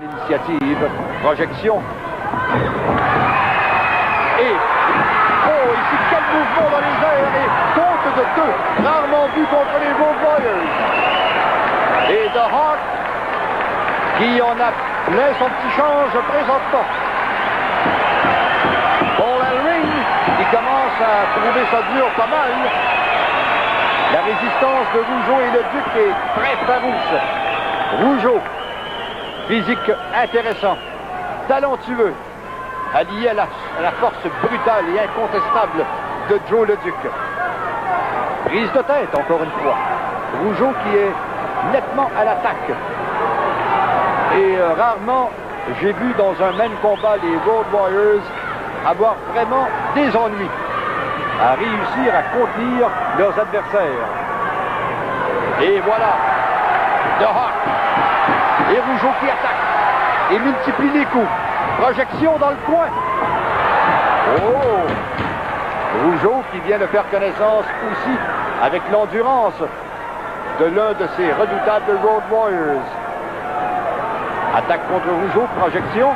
L'initiative, projection. Et, oh, ici, quel mouvement dans les airs et compte de 2, rarement vu contre les Road Warriors. Et The Hawk, qui en a plein son petit change présentement. Paul Ellering, qui commence à trouver ça dur pas mal. La résistance de Rougeau et le Duc est très farouche. Rougeau, physique intéressant, talentueux, allié à la force brutale et incontestable de Joe le Duc. Prise de tête, encore une fois. Rougeau qui est nettement à l'attaque. Et rarement, j'ai vu dans un même combat les Road Warriors avoir vraiment des ennuis à réussir à contenir leurs adversaires. Et voilà, The Hawk. Et Rougeau qui attaque et multiplie les coups. Projection dans le coin. Oh! Rougeau qui vient de faire connaissance aussi avec l'endurance de l'un de ses redoutables Road Warriors. Attaque contre Rougeau, projection.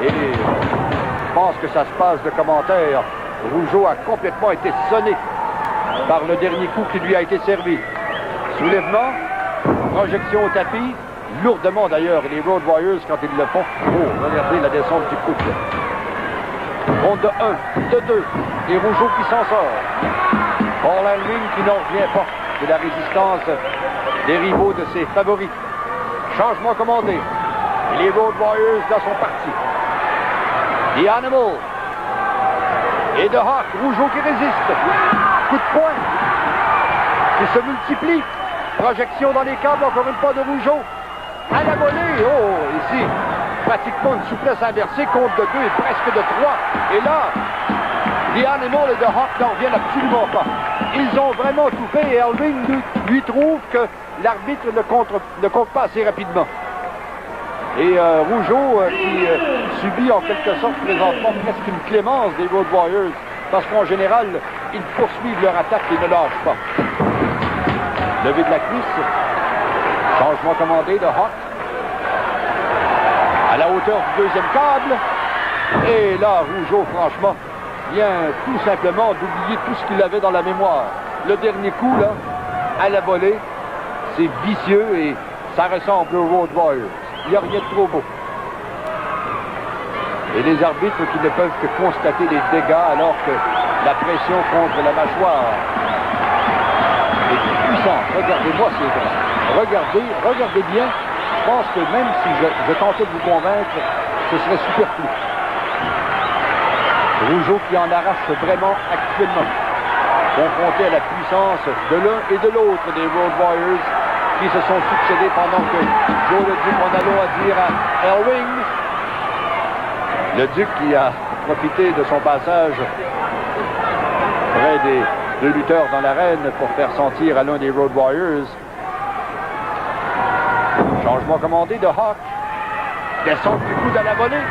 Et je pense que ça se passe de commentaires. Rougeau a complètement été sonné par le dernier coup qui lui a été servi. Soulèvement, projection au tapis. Lourdement d'ailleurs, les Road Warriors quand ils le font. Oh, regardez la descente du couple. Ronde de 1, de 2, et Rougeau qui s'en sort. Paul Ellering qui n'en revient pas de la résistance des rivaux de ses favoris. Changement commandé. Et les Road Warriors là sont partis. The Animal. Et The Hawk, Rougeau qui résiste. Coup de poing. Qui se multiplie. Projection dans les câbles, encore une fois de Rougeau. À la volée, oh, ici, pratiquement une souplesse inversée, compte de 2 et presque de 3. Et là, The Animal et The Hawk n'en reviennent absolument pas. Ils ont vraiment tout fait et Ellering lui trouve que l'arbitre ne compte pas assez rapidement. Et Rougeau qui subit en quelque sorte présentement presque une clémence des Road Warriors parce qu'en général, ils poursuivent leur attaque et ne lâchent pas. Levé de la cuisse. Changement commandé de Hawk. À la hauteur du deuxième câble. Et là, Rougeau, franchement, vient tout simplement d'oublier tout ce qu'il avait dans la mémoire. Le dernier coup, là, à la volée, c'est vicieux et ça ressemble aux Road Warriors. Il n'y a rien de trop beau. Et les arbitres qui ne peuvent que constater les dégâts alors que la pression contre la mâchoire est puissante. Regardez-moi ces bras. Regardez bien. Je pense que même si je tentais de vous convaincre, ce serait superflu. Rougeau qui en arrache vraiment actuellement. Confronté à la puissance de l'un et de l'autre des Road Warriors qui se sont succédés pendant que Joe le Duc en a long à dire à Ellering. Le Duc qui a profité de son passage près des deux lutteurs dans l'arène pour faire sentir à l'un des Road Warriors. Changement commandé de Hawk. Descente du coude à la volée.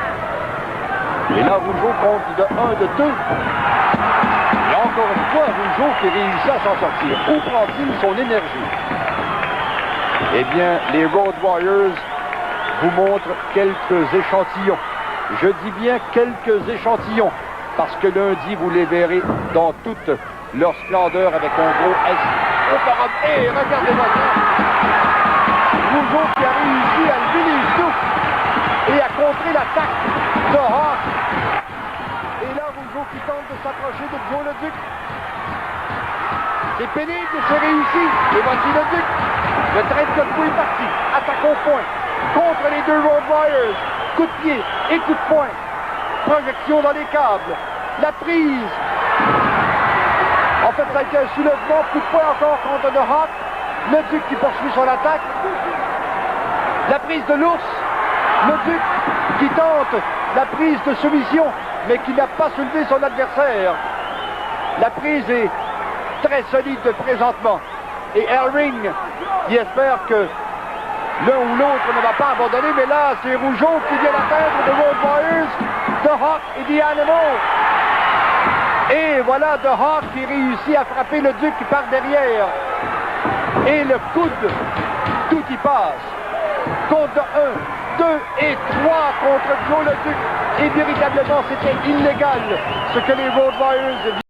Et là, Rougeau compte de 1, de 2. Et encore une fois, Rougeau qui réussit à s'en sortir. Où prend-il son énergie? Eh bien, les Road Warriors vous montrent quelques échantillons. Je dis bien quelques échantillons, parce que lundi, vous les verrez dans toute leur splendeur avec un gros S. Et regardez-moi ça! Rougeau qui a réussi à lever les genoux et à contrer l'attaque de Hawk. Et là, Rougeau qui tente de s'approcher de Joe le Duc. C'est pénible, c'est réussi. Et voici le Duc. Le train de coup est parti. Attaque au point. Contre les deux Road Warriors. Coup de pied et coup de poing. Projection dans les câbles. La prise. En fait, ça a été un soulèvement. Coup de poing encore contre The Hawk. Le Duc qui poursuit son attaque. La prise de l'ours. Le Duc qui tente la prise de soumission, mais qui n'a pas soulevé son adversaire. La prise est très solide présentement. Et Ellering qui espère que l'un ou l'autre ne va pas abandonner, mais là, c'est Rougeau qui vient d'atteindre The Road Warriors, The Hawk et The Animal. Et voilà The Hawk qui réussit à frapper le Duc par derrière. Et le coude, tout y passe. Compte de 1, 2 et 3 contre Joe Leduc. Et véritablement, c'était illégal ce que les Road Warriors